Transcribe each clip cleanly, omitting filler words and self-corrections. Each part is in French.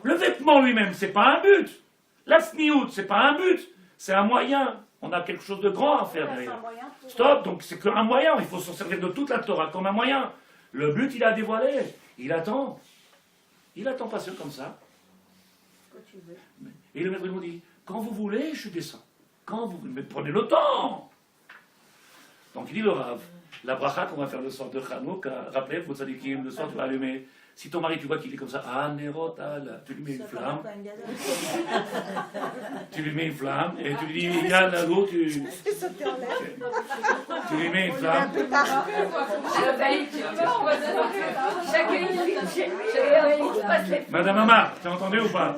Le vêtement lui-même, c'est pas un but. La sniout, c'est pas un but. C'est un moyen. On a quelque chose de grand à faire derrière. Stop, donc c'est qu'un moyen. Il faut s'en servir de toute la Torah comme un moyen. Le but, il a dévoilé. Il attend. Il attend pas seul comme ça. Et le maître nous dit, quand vous voulez, je descends. Quand vous voulez, mais prenez le temps. Donc il dit le Rav, la bracha qu'on va faire le soir de Hanouka, rappelez-vous, votre sadikim, le soir tu vas allumer. Si ton mari, tu vois qu'il est comme ça, ah, Nerotal, tu lui mets une flamme. Tu lui mets une flamme et tu lui dis, Yann, là-haut, tu lui mets une flamme. Madame Amar, tu as entendu ou pas?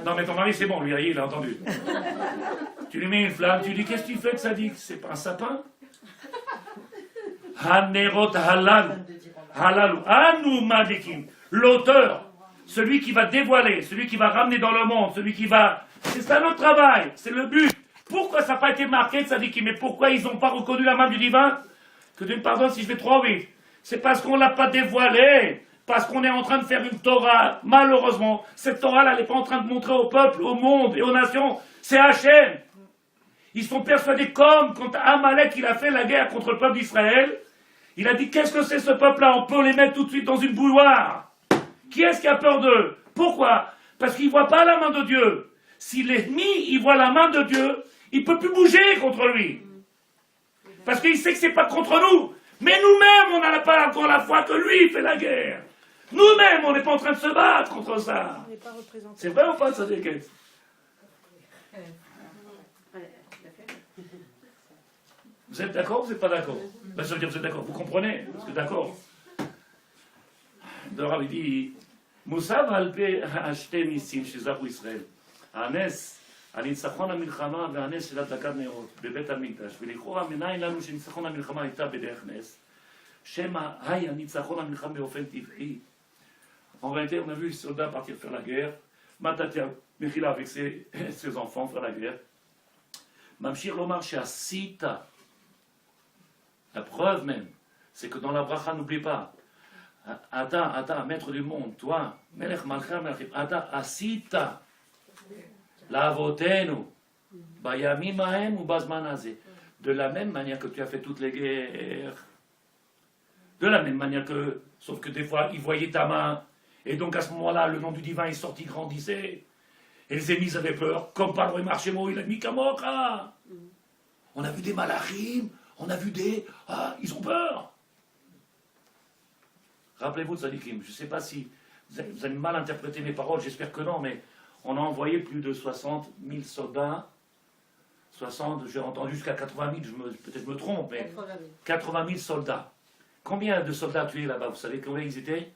Non, mais ton mari, c'est bon, lui, il a entendu. Tu lui mets une flamme, tu lui dis, qu'est-ce que tu fais que ça dit? C'est pas un sapin? Hanerot halal. Halalu. Anu madikim. L'auteur, celui qui va dévoiler, celui qui va ramener dans le monde, celui qui va. C'est ça notre travail, c'est le but. Pourquoi ça n'a pas été marqué de Sadikim? Mais pourquoi ils n'ont pas reconnu la main du divin? Que tu me pardonnes si je vais trop vite. C'est parce qu'on ne l'a pas dévoilé. Parce qu'on est en train de faire une Torah. Malheureusement, cette Torah-là, elle n'est pas en train de montrer au peuple, au monde et aux nations. C'est Hachem. Ils sont persuadés comme quand Amalek il a fait la guerre contre le peuple d'Israël. Il a dit, qu'est-ce que c'est ce peuple-là? On peut les mettre tout de suite dans une bouilloire. Qui est-ce qui a peur d'eux? Pourquoi? Parce qu'ils ne voient pas la main de Dieu. Si l'ennemi, il voit la main de Dieu, il ne peut plus bouger contre lui. Parce qu'il sait que ce n'est pas contre nous. Mais nous-mêmes, on n'a pas encore la foi que lui fait la guerre. Nous-mêmes, on n'est pas en train de se battre contre ça. C'est vrai ou pas, ça, des caisses? Vous êtes d'accord ou vous n'êtes pas d'accord? Ben, ça veut dire que vous êtes d'accord, vous comprenez? Parce que d'accord. Le Rav dit, Moussa valpe ha'ashte nisim shezahu Israël. Hanes, הניצחון המלחמה והנס של הדלקת נרות בבית המקדש, ולכאורה מנין לנו שניצחון המלחמה הייתה בדרך נס, שמא היה ניצחון המלחמה באופן טבעי. En réalité, on a vu les soldats partir faire la guerre, Matatia Mechila avec ses enfants faire la guerre. Mamshir Lomar Sheasita. La preuve même, c'est que dans la bracha, n'oublie pas, Ata, maître du monde, toi, Melech Malcha Melchim, Ata, Asita, Lavotenu, Bayamim Ahem ou Bazman Azeh. De la même manière que tu as fait toutes les guerres, de la même manière que, sauf que des fois, ils voyaient ta main, et donc à ce moment-là, le nom du divin est sorti, grandissait, et les ennemis avaient peur, comme par le Marchémo, il a mis Kamoka. On a vu des malachim. On a vu des... Ah, ils ont peur. Rappelez-vous de Sadikim, je ne sais pas si vous avez mal interprété mes paroles, j'espère que non, mais on a envoyé plus de 60 000 soldats. 60, j'ai entendu jusqu'à 80 000, peut-être je me trompe, mais 80 000 soldats. Combien de soldats tués là-bas? Vous savez combien ils étaient?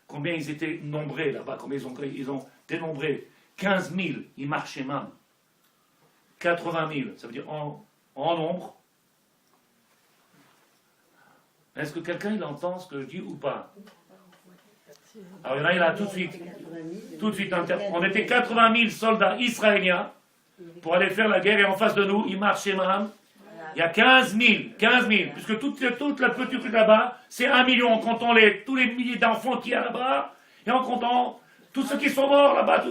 Combien ils étaient nombrés là-bas? Combien ils ont dénombré? 15 000, ils marchaient même. 80 000, ça veut dire en nombre. Est-ce que quelqu'un il entend ce que je dis ou pas? Alors il y en a tout de suite. On était 80 000 soldats israéliens pour aller faire la guerre et en face de nous, ils marchaient même. Il y a 15 000, puisque toute la petite truc là-bas, c'est 1 million en comptant tous les milliers d'enfants qu'il y a là-bas et en comptant tous ceux qui sont morts là-bas.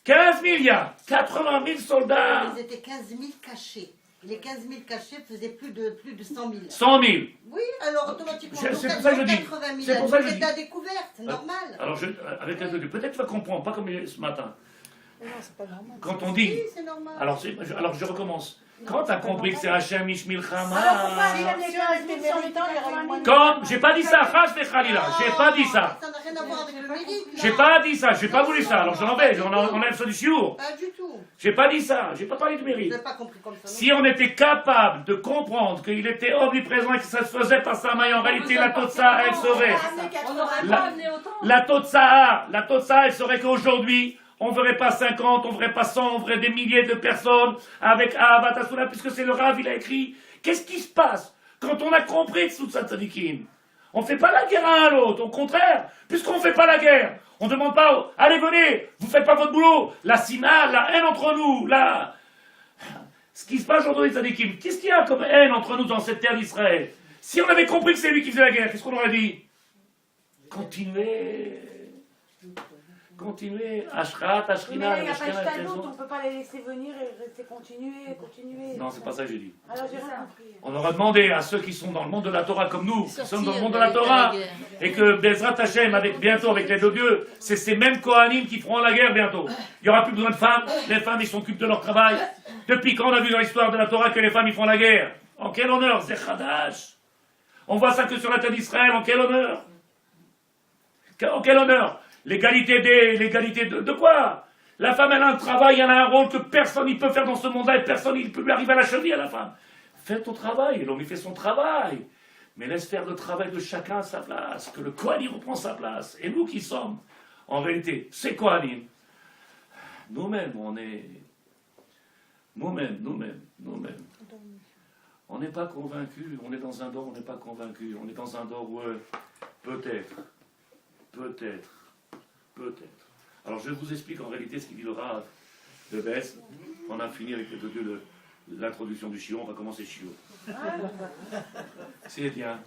15 000, il y a 80 000 soldats. Ils étaient 15 000 cachés. Les 15 000 cachés faisaient plus de 100 000. 100 000. Oui, alors automatiquement, c'est pour ça que je dis. 80 000. C'est pour ça que je c'est dis. la découverte, c'est normal. Alors, avec un peu de... Peut-être tu vas comprendre, pas comme ce matin. Non, c'est pas normal. Quand on dit... Oui, c'est normal. Alors je recommence. Quand tu as compris que c'est Hachem Ishmil Chama... Quand... J'ai pas dit ça, Chas de Khalila. J'ai pas dit ça. Ça n'a rien à voir avec le mérite. J'ai pas dit ça, j'ai pas voulu ça. Alors je l'enlève, on enlève ça du chiour. Pas du tout. J'ai pas dit ça, j'ai pas parlé de Je mérite. n'ai pas compris comme ça. Si on était capable de comprendre qu'il était omniprésent et que ça se faisait par sa main, en réalité la Totsa, elle serait. La Totsa, elle serait qu'aujourd'hui, on ne verrait pas 50, on ne verrait pas 100, on verrait des milliers de personnes avec Ahavat Asuna, puisque c'est le Rav, il a écrit. Qu'est-ce qui se passe quand on a compris Tsutsat Tzadikim? On ne fait pas la guerre à l'autre, au contraire, puisqu'on ne fait pas la guerre. On ne demande pas, allez venez, vous ne faites pas votre boulot. La sina, la haine entre nous, ce qui se passe aujourd'hui, Tzadikim, qu'est-ce qu'il y a comme haine entre nous dans cette terre d'Israël? Si on avait compris que c'est lui qui faisait la guerre, qu'est-ce qu'on aurait dit? Continuez. continuez. Ashrat, Mais Ashrina, là, il n'y a pas de Ashkenaz, stade, raison. on ne peut pas les laisser venir et rester continuer. Non, c'est pas ça que j'ai dit. Alors j'ai rien compris. On aura demandé à ceux qui sont dans le monde de la Torah comme nous, qui sommes dans le monde de la Sortir Torah, de la guerre. et que Bezrat Hashem, bientôt avec l'aide de Dieu, c'est ces mêmes Kohanim qui feront la guerre bientôt. Il n'y aura plus besoin de femmes, les femmes ils s'occupent de leur travail. Depuis quand on a vu dans l'histoire de la Torah que les femmes ils font la guerre? En quel honneur? C'est Khadash. On voit ça que sur la terre d'Israël, en quel honneur? En quel honneur? L'égalité de quoi? La femme, elle a un travail, elle a un rôle que personne ne peut faire dans ce monde-là et personne ne peut lui arriver à la cheville à la femme. Fais ton travail, l'homme il fait son travail. Mais laisse faire le travail de chacun à sa place, que le Kohanim reprend sa place. Et nous qui sommes, en réalité, c'est Kohanim. Nous-mêmes, on est... Nous-mêmes. On n'est pas convaincus, on est dans un dor, on n'est pas convaincus. On est dans un dor où peut-être. Alors je vous explique en réalité ce qu'il dit le Rav de Bess. On a fini avec l'introduction du chiot, on va commencer chiot. C'est bien.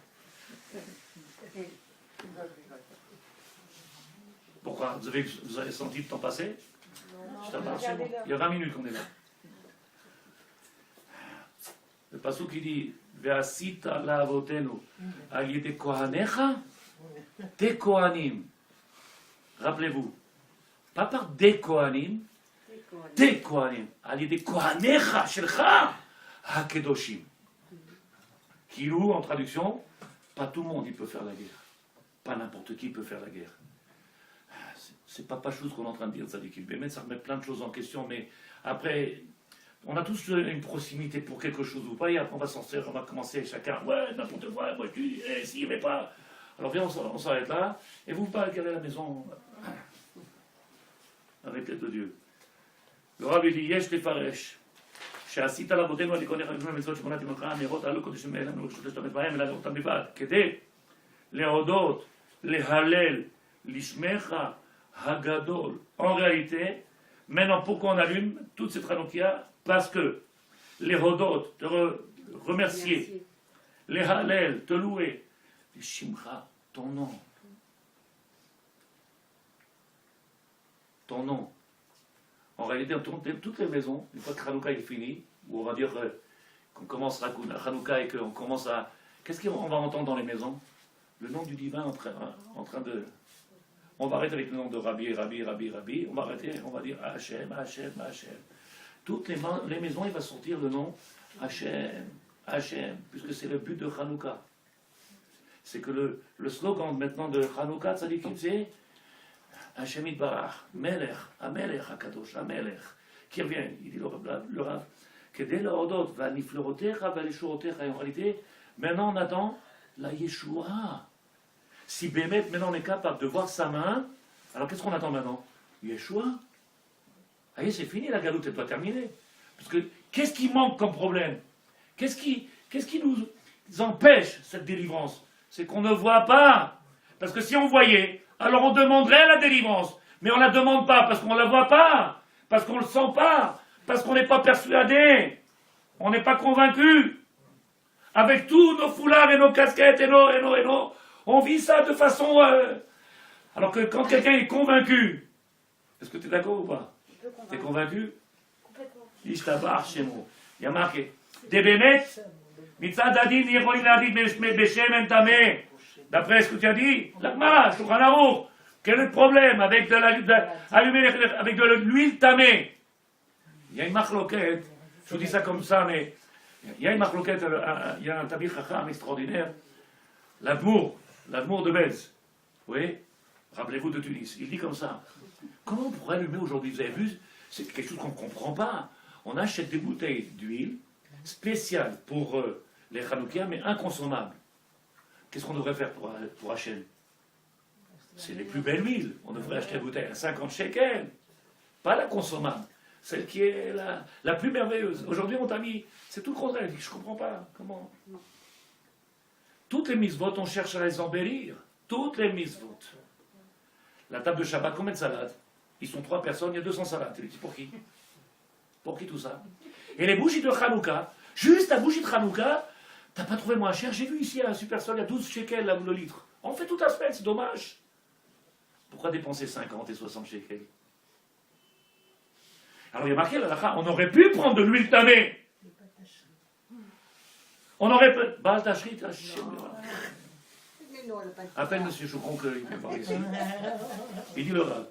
Pourquoi vous avez senti le temps passer? Je t'appelle, c'est bon. Il y a 20 minutes qu'on est là. Le passage qui dit Ve'asita la'avotenu al yedei kohanecha tes kohanim. Rappelez-vous, pas par des kohanim, tes kohanim, al yedei kohanecha shelcha hakedoshim. Kilou, en traduction, pas tout le monde il peut faire la guerre. Pas n'importe qui peut faire la guerre. C'est pas chose qu'on est en train de dire, ça dit qu'il mais ça remet plein de choses en question, mais après, on a tous une proximité pour quelque chose ou pas, et après on va s'en servir, on va commencer chacun, ouais, n'importe quoi, moi je dis, s'il mais pas. Alors viens, on s'arrête là, et vous pas quelle est la maison avec l'aide de Dieu. Le Rabbi dit, yesh tefaresh, שעשית לעבודנו על תיקוני חגים ומצוות שמונת ימי מלכה אמירות העלו קודשים מאלינו ולקשות להשתמש בהם אלא אותם בלבד כדי להודות, להלל, לשמך הגדול. En réalité, maintenant pourquoi on allume toute cette Hanoukia? Parce que les hodot, te remercier, les halel, te louer, les shimcha, ton nom. Ton nom. En réalité, dans toutes les maisons, une fois que Hanouka est fini, ou on va dire qu'on commence à Hanouka et qu'on commence à... Qu'est-ce qu'on va entendre dans les maisons? Le nom du divin en train de... On va arrêter avec le nom de Rabbi. On va arrêter, on va dire Hachem. Toutes les maisons, il va sortir le nom Hachem, puisque c'est le but de Hanouka. C'est que le slogan maintenant de Hanouka, tzadikim, c'est Hachem Yitbarach, Melech, Amelech, Hakadosh, Amelech, qui revient, il dit le Rav, Kedei laodot, Vaniflerotecha, Valeshurotecha, et en réalité, maintenant on attend la Yeshua. Si Bémet, maintenant on est capable de voir sa main, alors qu'est-ce qu'on attend maintenant? Yeshua. Allez, c'est fini, la galoute, elle doit terminer. Parce que, qu'est-ce qui manque comme problème? Qu'est-ce qui nous empêche cette délivrance? C'est qu'on ne voit pas. Parce que si on voyait, alors on demanderait la délivrance. Mais on ne la demande pas parce qu'on ne la voit pas, parce qu'on ne le sent pas, parce qu'on n'est pas persuadé, on n'est pas convaincu. Avec tous nos foulards et nos casquettes et nos... On vit ça de façon... Alors que quand quelqu'un est convaincu, est-ce que tu es d'accord ou pas? Tu es convaincu? Complètement. Ishtabar chez moi. Il y a marqué. Debemet, mitzad adin yicholim ladid beshem en tameh. D'après ce que tu as dit, l'Agmara, Shulchan Aruch, quel est le problème avec avec de l'huile tamée? Il y a une marloquette, je vous dis ça comme ça, mais il y a une marloquette, il y a un tabir chacham extraordinaire, l'Admour de Bez, oui, rappelez-vous de Tunis, il dit comme ça, comment on pourrait allumer aujourd'hui? Vous avez vu, c'est quelque chose qu'on ne comprend pas. On achète des bouteilles d'huile spéciales pour les Hanoukia, mais inconsommables. Qu'est-ce qu'on devrait faire pour Hachem? C'est les plus belles huiles. On devrait acheter une bouteille à 50 shekels. Pas la consommable. Celle qui est la plus merveilleuse. Aujourd'hui, on t'a mis... C'est tout le contraire. Je ne comprends pas. Comment? Toutes les mitzvot, on cherche à les embellir. Toutes les mitzvot. La table de Shabbat, combien de salades? Ils sont 3 personnes, il y a 200 salades. Tu dis, pour qui? Pour qui tout ça? Et les bougies de Hanouka, juste la bougie de Hanouka, t'as pas trouvé moins cher? J'ai vu ici à la Supersol, il y a 12 shekels le litre. On fait toute la semaine, c'est dommage. Pourquoi dépenser 50 et 60 shekels? Alors il y a marqué là, on aurait pu prendre de l'huile tamée. On aurait pu... Baal Tashrit, Mais non, elle a pas le appelle M. Choukron qu'il peut parler ici. Il dit le Rav.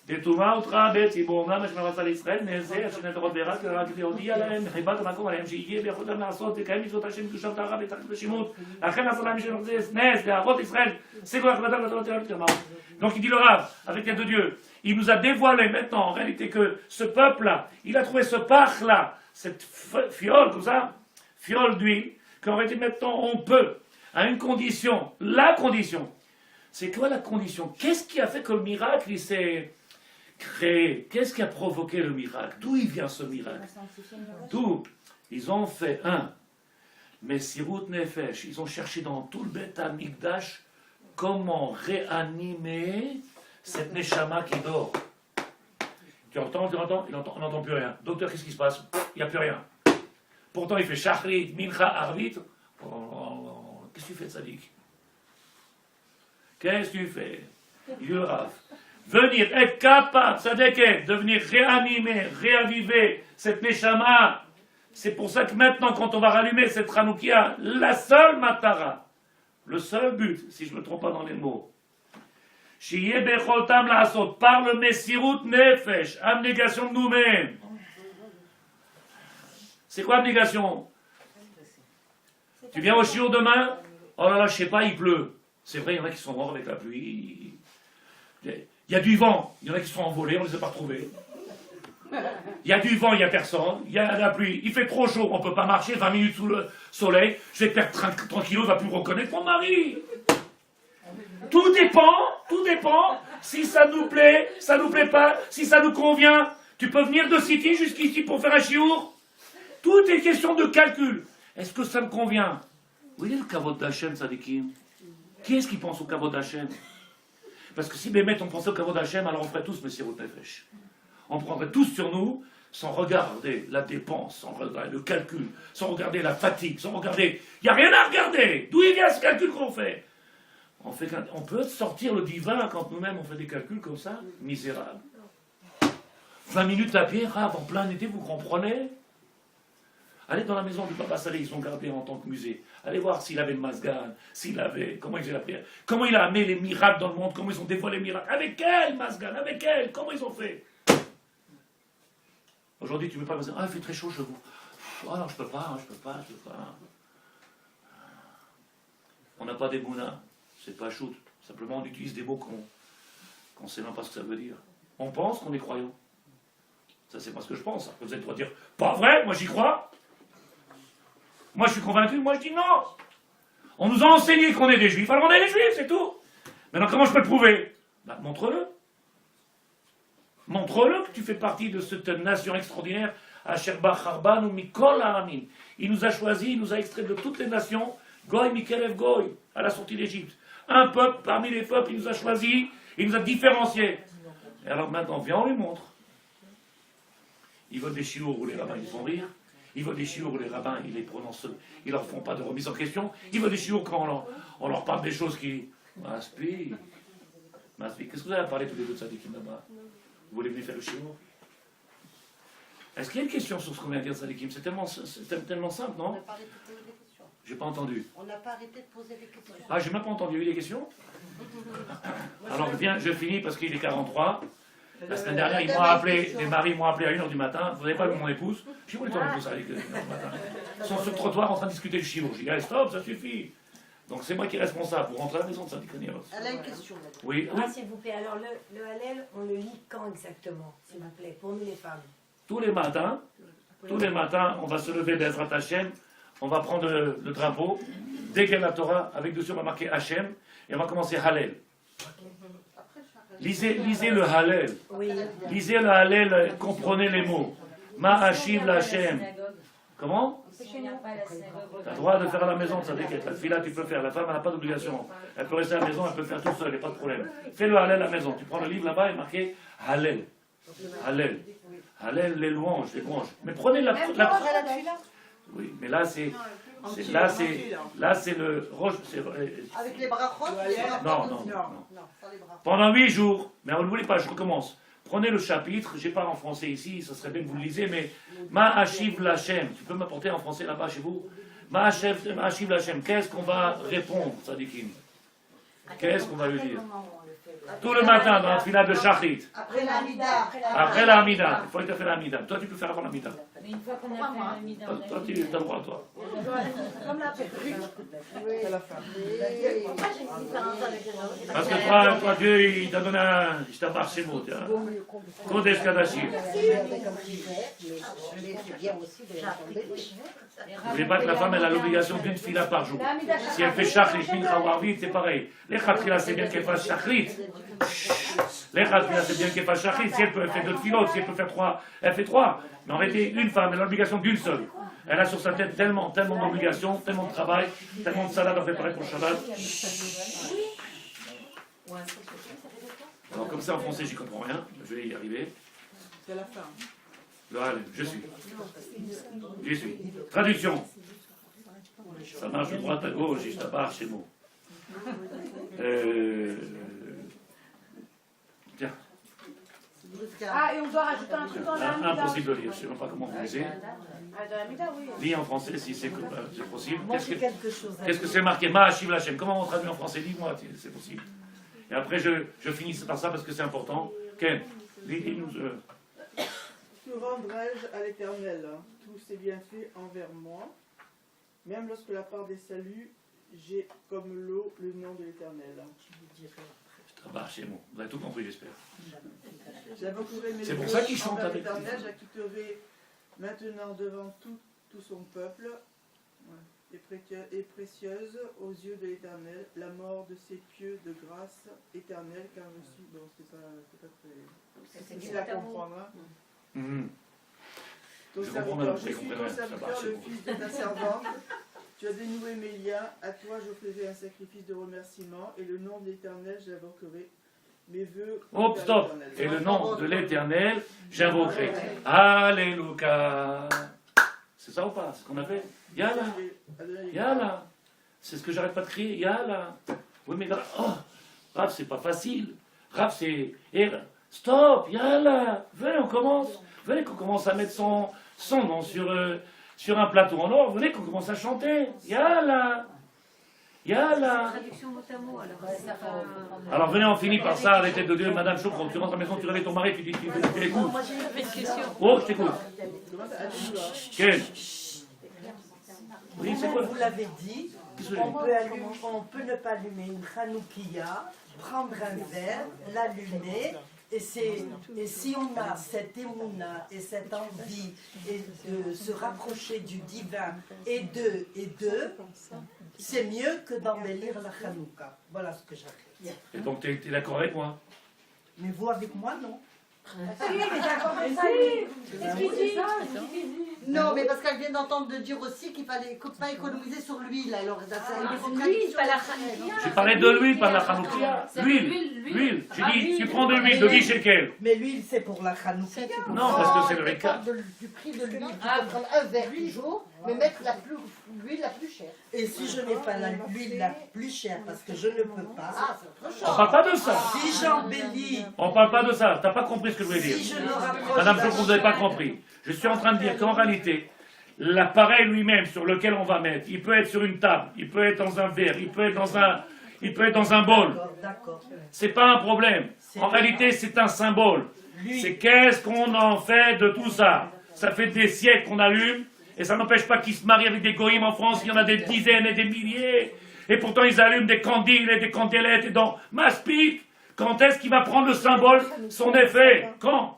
דתומה אותך בציבור, אומנם יש מרצה לישראל, נעשה אשר נדרות ברק, רק להודיע להם, חיבת המקום עליהם, שיהיה ביכולתם לעשות, לקיים מצוות השם קדושת טהרה ותחת בשימות, לכן עשה להם משם נס, להראות ישראל, c'est quoi la Donc il dit le Rav, avec l'aide de Dieu, il nous a dévoilé maintenant en réalité que ce peuple-là, il a trouvé ce pach-là, cette fiole comme ça, fiole d'huile, qu'en réalité maintenant on peut, à une condition, la condition, c'est quoi la condition? Qu'est-ce qui a fait que le miracle il s'est créé? Qu'est-ce qui a provoqué le miracle? D'où il vient ce miracle? D'où? Ils ont fait Messirut Nefesh, ils ont cherché dans tout le Beth Amikdash comment réanimer cette Neshama qui dort. Tu entends, on n'entend plus rien. Docteur, qu'est-ce qui se passe? Il n'y a plus rien. Pourtant, il fait Shachrit, Mincha, Arvit. Qu'est-ce que tu fais, Tzadik? Qu'est-ce que tu fais? Il dit le Rav. Venir, être capable, Tzadeket, de venir réanimer, réaviver cette Neshama. C'est pour ça que maintenant, quand on va rallumer cette Hanoukia, la seule Matara, le seul but, si je ne me trompe pas dans les mots, Shiye Becholtam Laasot, par le Messirut Nefesh, abnégation de nous-mêmes. C'est quoi abnégation? Tu viens au shiur demain? Oh là là, je sais pas, il pleut. C'est vrai, il y en a qui sont morts avec la pluie. Il y a du vent, il y en a qui se sont envolés, on ne les a pas retrouvés. Il y a du vent, il n'y a personne. Il y a la pluie, il fait trop chaud, on ne peut pas marcher 20 minutes sous le soleil. Je vais perdre 30 kilos, il ne va plus me reconnaître mon mari. Tout dépend. Si ça nous plaît, ça nous plaît pas, si ça nous convient. Tu peux venir de City jusqu'ici pour faire un chiour. Tout est question de calcul. Est-ce que ça me convient? Où est le kavod d'Hachem, Sadikim? Qui est-ce qui pense au kavod d'Hachem? Parce que si Bémet on pensait au kavod d'Hachem, alors on ferait tous Messirut Nefesh. On prendrait tous sur nous, sans regarder la dépense, sans regarder le calcul, sans regarder la fatigue, sans regarder... Il n'y a rien à regarder. D'où il vient ce calcul qu'on fait? On peut sortir le divin quand nous-mêmes on fait des calculs comme ça, misérables. 20 minutes à pied, Rav, en plein été, vous comprenez? Allez dans la maison du Papa Salé, ils sont gardés en tant que musée. Allez voir s'il avait le Masgan, comment il faisait la prière, comment il a amené les miracles dans le monde, comment ils ont dévoilé les miracles. Avec quel Masgan? Avec quel? Comment ils ont fait? Aujourd'hui, tu ne peux pas me dire, il fait très chaud chez vous. Oh non, je peux pas. On n'a pas des bounas, c'est pas shoot. Simplement, on utilise des mots qu'on ne sait même pas ce que ça veut dire. On pense qu'on est croyant. Ça, c'est pas ce que je pense. Vous allez dire, pas vrai, moi j'y crois. Moi je suis convaincu, moi je dis non. On nous a enseigné qu'on est des juifs, alors on est des juifs, c'est tout. Maintenant, comment je peux le prouver? Montre-le. Montre-le que tu fais partie de cette nation extraordinaire, Asher Bacharban ou Mikol Aramim. Il nous a choisis, il nous a extraits de toutes les nations, Goy Mikelev Goy, à la sortie d'Égypte. Un peuple parmi les peuples, il nous a choisis, il nous a différenciés. Et alors maintenant, viens, on lui montre. Ils veulent des chiours où les rabbins ils font rire. Ils veulent des chiours où les rabbins ils les prononcent, ils leur font pas de remise en question. Ils veulent des chiours quand on leur parle des choses qui... Maspi. Qu'est-ce que vous avez parlé tous les deux de Sadikim là-bas? Vous voulez venir faire le chiour? Est-ce qu'il y a une question sur ce qu'on vient de dire, Sadikim? C'est tellement simple, non? On n'a pas arrêté de poser des questions. J'ai pas entendu. On n'a pas arrêté de poser des questions. Ah, j'ai même pas entendu. Il y a eu des questions? Alors, je finis parce qu'il est 43. La semaine dernière, ils m'ont appelé, les maris m'ont appelé à 1h du matin. Vous n'avez pas vu mon épouse? Je dis, où est ton épouse avec 1h du matin? Ils sont sur le trottoir en train de discuter le chiour. Je dis, allez, stop, ça suffit. Donc c'est moi qui est responsable pour rentrer à la maison de Saint-Iconios. Elle a une question, madame. Oui. Ah, s'il vous plaît, alors le Hallel, on le lit quand exactement, s'il vous plaît, pour nous les femmes? Tous les matins, on va se lever d'Ezrat Hashem, on va prendre le drapeau, dégainer la Torah, avec dessus on va marquer Hashem, et on va commencer Hallel. Lisez le Hallel. Oui. Lisez le Hallel, comprenez les mots. Ma'ashiv l'Hashem. Comment? Tu as le droit de faire à la maison, ça déquête. La fila, tu peux faire. La femme, elle n'a pas d'obligation. Elle peut rester à la maison, elle peut faire tout seul, il n'y a pas de problème. Fais le Hallel à la maison. Tu prends le livre là-bas et marqué Hallel. Hallel. Hallel, les louanges. Mais prenez la Oui, mais là c'est le roche. Avec les bras ronds, les bras Non, ronds non, aussi. non. Sans les bras. Pendant 8 jours, mais on ne voulait pas, je recommence. Prenez le chapitre, j'ai pas en français ici, ça serait bien que vous le lisez, mais Ma'ashiv Lachem, tu peux m'apporter en français là-bas chez vous? Ma'ashiv Lachem, qu'est-ce qu'on va répondre, Sadikim? Qu'est-ce qu'on va lui dire? Tout le matin dans la fila de Shachrit. Après l'Amida. Après l'Amida, il faut être fait l'Amida. Toi, tu peux faire avant l'Amida. Mais une fois qu'on a fait un ami dans Toi, tu as le droit, toi. Comme la perruque. Pourquoi j'ai une différence avec les autres? Parce que toi, Dieu, il t'a donné un. Il t'a marché mot, tu vois. Kodesh Kadashim. N'oubliez pas que la femme, elle a l'obligation d'une fila par jour. Si elle fait Shachrit, Mincha ou Arvit, c'est pareil. Les Khatrila, c'est bien qu'elle fasse Shachrit. Les Khatrila, c'est bien qu'elle fasse Shachrit. Si elle peut, elle fait 2 filotes. Si elle peut faire 3, elle fait 3. Mais en réalité, une femme, elle a l'obligation d'une seule. Elle a sur sa tête tellement d'obligations, tellement de travail, tellement de salade à préparer pour le Shabbat. Alors comme ça en français, j'y comprends rien. Je vais y arriver. C'est la fin. Allez, je suis. J'y suis. Traduction. Ça marche de droite à gauche, je tabarre chez moi. Tiens, Ah, et on doit rajouter un truc dans l'Amida. impossible de lire, je ne sais même pas comment vous lisez. Ah, dans l'Amida, oui. Lis en français si c'est possible. Moi, j'ai quelque chose à Qu'est-ce que c'est marqué? Ma'ashiv Lachem. Comment on traduit en français? Dis-moi, c'est possible. Et après, je finis par ça parce que c'est important. Ken, lis-nous. Que rendrai-je à l'Éternel tous ses bienfaits envers moi, même lorsque la part des saluts, j'ai comme l'eau le nom de l'Éternel. Je tabarre chez moi. Vous avez tout compris, j'espère. J'invoquerai mes C'est pour vœux ça qu'ils chantent envers avec l'Éternel, j'acquitterai maintenant devant tout son peuple, et précieuse aux yeux de l'Éternel, la mort de ses pieux de grâce éternelle, car je suis... Bon, c'est pas difficile à comprendre. Hein. Ton Je comprends serviteur, même, je j'ai suis compris ton rien, ça serviteur, marche, le bon. fils de ta servante. Tu as dénoué mes liens, à toi j'offrirai un sacrifice de remerciement, et le nom de l'Éternel j'invoquerai. Mes vœux. Hop, stop. Et le nom de l'Éternel, j'invoquerai. Alléluia. C'est ça ou pas? C'est ce qu'on a fait? Yalla. Yalla. C'est ce que j'arrête pas de crier. Yalla. Oui, mais Rav, c'est pas facile. Rav, c'est... Stop. Yalla. Venez, on commence. Venez qu'on commence à mettre son nom sur un plateau en or. Venez qu'on commence à chanter. Yalla. Yalla. Traduction mot à mot, alors. Alors venez, on finit par ça, avec l'aide de Dieu, Madame Choukron. Tu rentres à la maison, tu réveilles ton mari, tu dis, tu l'écoutes. Moi, j'ai une question. Oh, je t'écoute. Quel? Oui, c'est quoi? Vous l'avez dit, on peut ne pas allumer une Hanoukia, prendre un verre, l'allumer, et si on a cette émouna et cette envie et de se rapprocher du divin et c'est mieux que d'embellir la Hanouka. Voilà ce que j'arrive. Et donc, tu es d'accord avec moi? Mais vous avec moi, non? Si, mais d'accord, mais ça, c'est ce qu'il dit. Non, mais parce qu'elle vient d'entendre de dire aussi qu'il fallait pas économiser sur l'huile. Alors, ça, c'est une L'huile, contradiction. pas la Hanoukia. J'ai parlé de l'huile, pas de la Hanoukia. L'huile. J'ai dit, tu prends de l'huile, de 10 shekels. Mais l'huile, c'est pour la Hanoukia. Non, parce que c'est le elle récap. parle du prix de l'huile. Tu peux prendre un verre du jour, mais mettre l'huile la plus chère. Et si je n'ai pas l'huile la plus chère, parce que je ne peux pas, Ah, c'est autre On chose. parle pas de ça. si j'embellis, On parle pas de ça. T'as pas compris ce que je voulais dire. si je me rapproche Madame d'Hachem, Choukron, vous n'avez pas compris. Je suis en train de dire qu'en réalité, l'appareil lui-même sur lequel on va mettre, il peut être sur une table, il peut être dans un verre, il peut être dans un bol. D'accord. C'est pas un problème. En réalité, c'est un symbole. C'est qu'est-ce qu'on en fait de tout ça? Ça fait des siècles qu'on allume, et ça n'empêche pas qu'ils se marient avec des goïms en France, il y en a des dizaines et des milliers. Et pourtant, ils allument des candiles et des candelettes et dans Maspik. Quand est-ce qu'il va prendre le symbole son effet? Quand?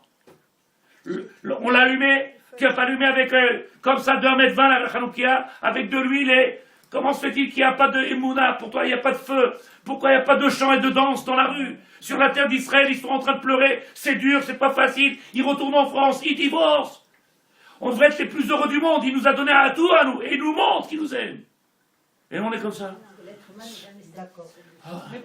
On l'a allumé, qui n'a pas allumé avec, comme ça, 2,20 m la Hanoukia, avec de l'huile et... Comment se fait-il qu'il n'y a pas de Emouna? Pourquoi il n'y a pas de feu? Pourquoi il n'y a pas de chant et de danse dans la rue? Sur la terre d'Israël, ils sont en train de pleurer. C'est dur, c'est pas facile. Ils retournent en France, ils divorcent. On devrait être les plus heureux du monde. Il nous a donné à tout à nous. Et il nous montre qu'il nous aime. Et on est comme ça. D'accord.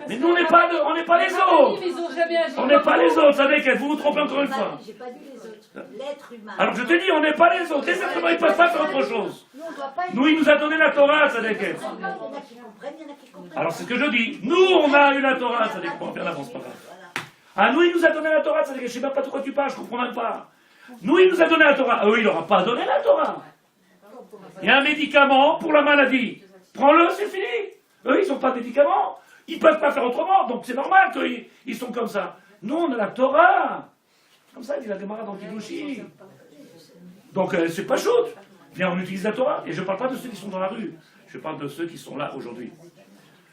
Mais nous, on n'est pas les autres. Ils ont jamais agi. On n'est pas les autres, savez qu'elle vous vous trompez encore une fois. J'ai pas dit les autres. L'être humain. Alors je te dis, on n'est pas les autres. Les êtres humains, ils ne peuvent pas faire autre chose. Nous, on doit pas être. Nous, il nous a donné la Torah, ça qu'elle. Il y en a qui comprennent, il y en a qui comprennent. Alors c'est ce que je dis. Nous, on a eu la Torah, ça dépend. Bien avance, pas grave. Ah, nous, il nous a donné la Torah, ça qu'elle. Je sais même pas de quoi tu parles, je comprends même pas. Nous, il nous a donné la Torah. Eux, il leur a pas donné la Torah. Il y a un médicament pour la maladie. Prends-le, c'est fini. Eux, ils n'ont pas de médicament. Ils ne peuvent pas faire autrement. Donc c'est normal qu'ils sont comme ça. Nous, on a la Torah. Comme ça, il dit la Gemara dans Kiddushi. Donc c'est pas shoot. Viens, on utilise la Torah. Et je ne parle pas de ceux qui sont dans la rue. Je parle de ceux qui sont là aujourd'hui.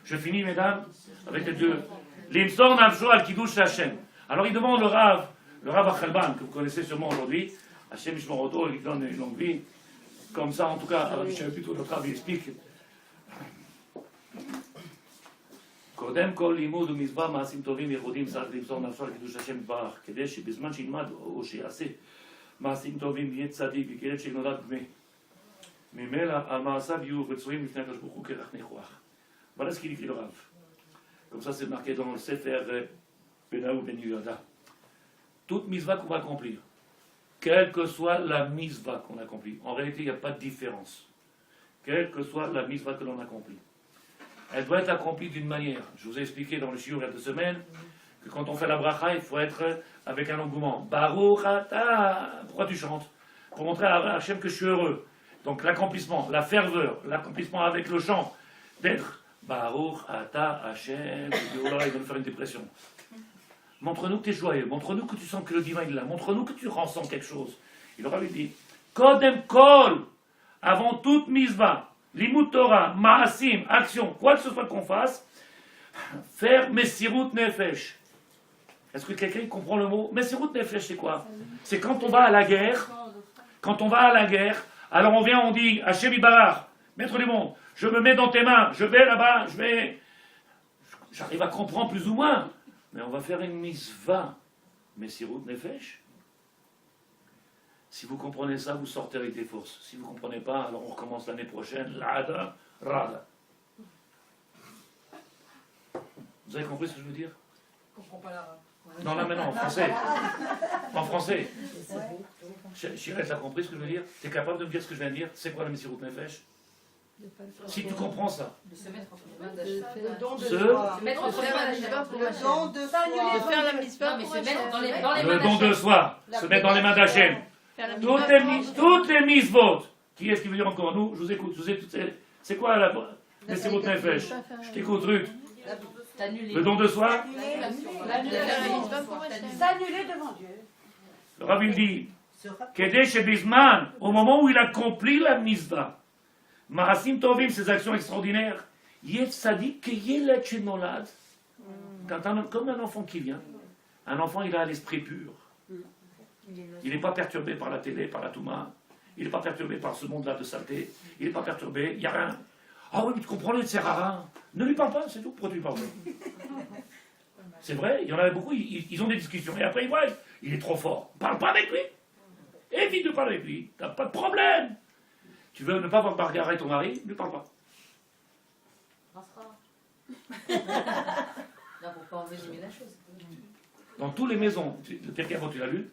Je finis, mesdames, avec les deux. L'imsor nafsho al kiddush Hashem. Alors il demande le Rav Achelban, que vous connaissez sûrement aujourd'hui. Hashem Shmoroto, il donne une longue vie. Comme ça, en tout cas, je sais plutôt notre Rav, il explique. קודם כל לימוד ומצווה מעשים טובים ייחודיים צריך למסור נפשו על קידוש השם יתברך כדי שבזמן שילמד או שיעשה מעשים טובים יהיה צדיק וכילד שנולד ממילא על מעשיו יהיו רצויים לפני הקדוש ברוך הוא כרך ניחוח. Voilà ce qu'il écrit le Rav. Comme ça c'est marqué dans le Sefer Benaou Ben Yehuda. Toute mitzvah qu'on va accomplir, quelle que soit la mitzvah qu'on accomplit, en réalité il n'y a pas de différence. Quelle que soit la mitzvah que l'on accomplit, elle doit être accomplie d'une manière. Je vous ai expliqué dans le shiur il y a 2 semaines que quand on fait la bracha, il faut être avec un engouement. Baruch ata. Pourquoi tu chantes? Pour montrer à Hachem que je suis heureux. Donc l'accomplissement, la ferveur, l'accomplissement avec le chant, d'être Baruch ata Hachem. Oh là, il va nous faire une dépression. Montre-nous que tu es joyeux, montre-nous que tu sens que le divin est là, montre-nous que tu ressens quelque chose. Il aura lui dit Kodem kol, avant toute mitzvah. Limut Torah, Maasim, action, quoi que ce soit qu'on fasse, faire Messirut Nefesh. Est-ce que quelqu'un comprend le mot? Messirut Nefesh, c'est quoi? C'est quand on va à la guerre, alors on vient, on dit, Hachem Ibarach, maître du monde, je me mets dans tes mains, je vais là-bas, j'arrive à comprendre plus ou moins, mais on va faire une mitzvah, Messirut Nefesh. Si vous comprenez ça, vous sortez avec des forces. Si vous ne comprenez pas, alors on recommence l'année prochaine. Lada, rada. Vous avez compris ce que je veux dire? Je comprends pas l'arabe. Non, là maintenant, en français. En français. Chirette, t'as compris ce que je veux dire? Tu es capable de me dire ce que je viens de dire? C'est quoi la Messirut Nefesh? Si tu comprends ça. De se mettre entre les mains d'Hachem. Le don de Ce- soi. Se mettre entre les mains d'Hachem. Le don de soi. De faire la mitzvah, mais se mettre dans les mains Le don de d'Hachem. soi, se mettre dans les mains d'Hachem. Toutes les mitzvot. Qui est-ce qui veut dire encore? Nous, je vous écoute. C'est quoi la Messirut Nefesh? Je t'écoute, Ruth. Le don de soi. S'annuler devant Dieu. Le Rav il dit Kedei shebizman, au moment où il accomplit la mitzvah, Maasim tovim, ces actions extraordinaires, Yev Sadik Keyeled Shenolad, comme un enfant qui vient, un enfant il a l'esprit pur. Il n'est pas perturbé par la télé, par la Touma, il n'est pas perturbé par ce monde-là de saleté, il n'est pas perturbé, il n'y a rien. Ah oui, mais tu comprends, il ne sert à rien. Ne lui parle pas, c'est tout, pourquoi tu lui parles pas? C'est vrai, il y en a beaucoup, ils ont des discussions, et après ils voient, il est trop fort. Parle pas avec lui. Évite de parler avec lui, t'as pas de problème. Tu veux ne pas voir bagarrer ton mari, ne lui parle pas. Non, pour pas envenimer la chose. Dans toutes les maisons, le Pirkei Avot, tu l'as lu,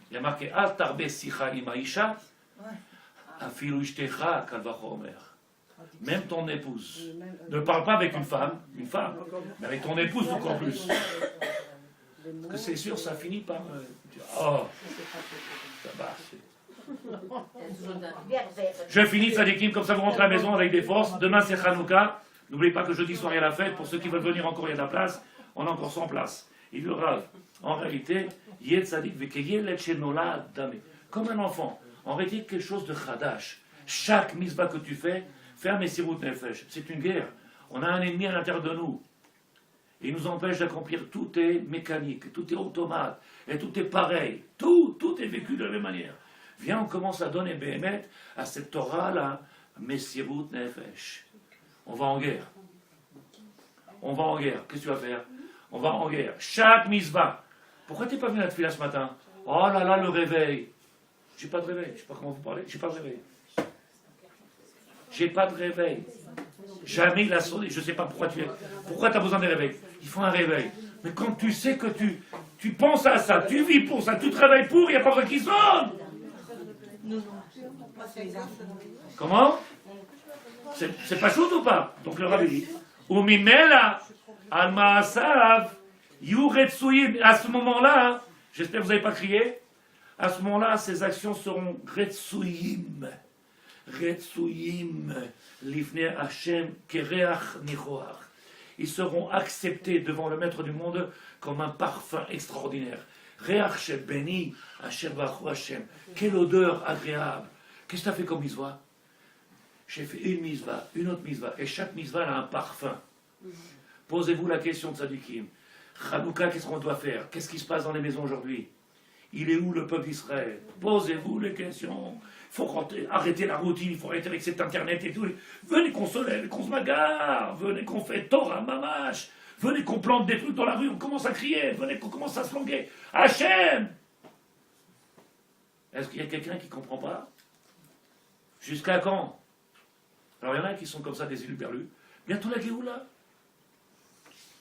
il y a marqué Al tarbe sicha im haisha, afilu ishtecha kal vachomer. Même ton épouse. Ne parle pas avec une femme, mais avec ton épouse encore plus. Parce que c'est sûr, ça finit par. Oh, ça va. Je finis Tzadikim, comme ça vous rentrez à la maison avec des forces. Demain c'est Hanouka. N'oubliez pas que jeudi soir il y a la fête. Pour ceux qui veulent venir encore, il y a de la place. On a encore 100 places. Il y aura, en réalité, Yed Tzadik Vekeyeled Shenolad Dame. Comme un enfant. En réalité, quelque chose de Chadash. Chaque mitzvah que tu fais, faire Messirut Nefesh. C'est une guerre. On a un ennemi à l'intérieur de nous. Il nous empêche d'accomplir. Tout est mécanique, tout est automate, et tout est pareil. Tout est vécu de la même manière. Viens, on commence à donner Béhémet à cette Torah-là, Messirut Nefesh. On va en guerre. On va en guerre. Qu'est-ce que tu vas faire? On va en guerre. Chaque mitzvah. Pourquoi tu n'es pas venu à la tefila ce matin? Oh là là, le réveil. J'ai pas de réveil. Je sais pas comment vous parlez. J'ai pas de réveil. J'ai pas de réveil. Jamais il a sonné. Je ne sais pas pourquoi tu as besoin d'un réveil. Il faut un réveil. Mais quand tu sais que tu penses à ça, tu vis pour ça, tu travailles pour, il n'y a pas besoin qu'il sonne. Comment? C'est pas chaud ou pas? Donc le rabbi dit, Umimela, Alma Asav, Yuretsuim. À ce moment-là, j'espère que vous n'avez pas crié, à ce moment-là, ces actions seront Retsuim. Retsuim, Lifne Hashem, Kereach Nichoach. Ils seront acceptés devant le Maître du monde comme un parfum extraordinaire. Reach Shebeni, Hashem Vachu Hashem. Quelle odeur agréable. Qu'est-ce que tu as fait comme misva? J'ai fait une misva, une autre misva, et chaque misva a un parfum. Posez-vous la question de Tzadikim. Hanouka, qu'est-ce qu'on doit faire? Qu'est-ce qui se passe dans les maisons aujourd'hui? Il est où le peuple d'Israël? Posez-vous les questions. Il faut arrêter la routine, il faut arrêter avec cet internet et tout. Venez qu'on se lève, qu'on se bagarre, venez qu'on fait Torah Mamash, venez qu'on plante des trucs dans la rue, on commence à crier, venez qu'on commence à se languer. Hachem! Est-ce qu'il y a quelqu'un qui ne comprend pas? Jusqu'à quand? Alors il y en a qui sont comme ça, des élus perlus. Bientôt la Géoula.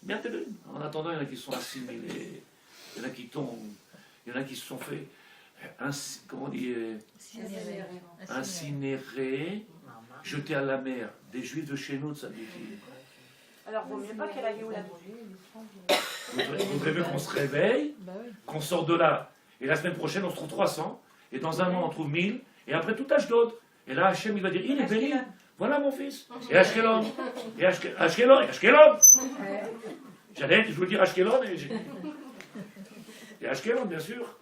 Bientôt. En attendant, il y en a qui sont assimilés, il y en a qui tombent, il y en a qui se sont fait, comment on dit, incinérés, jetés à la mer. Des juifs de chez nous, ça dit. Alors, vaut mieux pas qu'elle aille où la Vous voudrez qu'on se réveille, qu'on sorte de là, et la semaine prochaine, on se trouve 300, et dans un an, on trouve 1000, et après tout âge d'autres. Et là, Hachem, il va dire, il est béni. Voilà mon fils. Et Ashkelon. Et Ashkelon. Et Ashkelon. Je voulais dire Ashkelon. Et Ashkelon, bien sûr.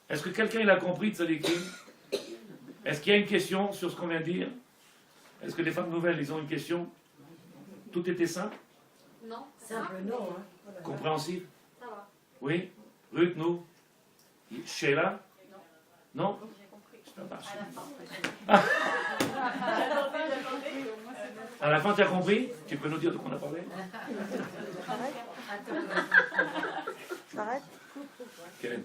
Est-ce que quelqu'un il a compris de Tzadikim? Est-ce qu'il y a une question sur ce qu'on vient de dire? Est-ce que les femmes nouvelles, ils ont une question? Tout était simple? Non. Simple, non. Hein. Compréhensible? Ça va. Oui? Ruth, nous? Sheila? Non? À la fin, tu as compris? Tu peux nous dire de quoi on a parlé? S'arrête. Quelle?